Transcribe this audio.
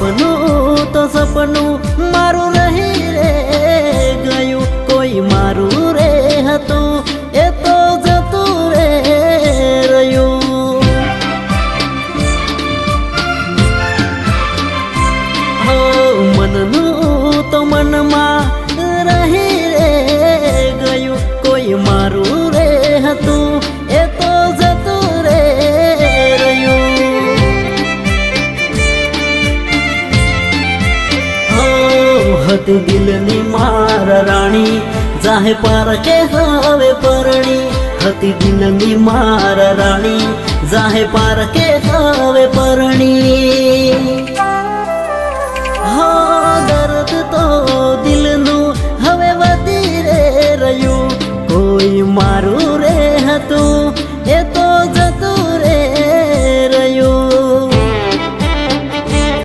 સપનું તો સપનું મારું રહી રે ગયું, કોઈ મારું રે હતું એ તો જતું રે રહ્યું. હો મનનું તો મનમાં રહી રે ગયું, કોઈ મારું રે હતું એ તો જતું રે રહ્યું. હતી દિલની માર રાણી જાહે પારકે હવે પરણી, હતી દિલની માર રાણી જાહે પારકે હવે પરણી.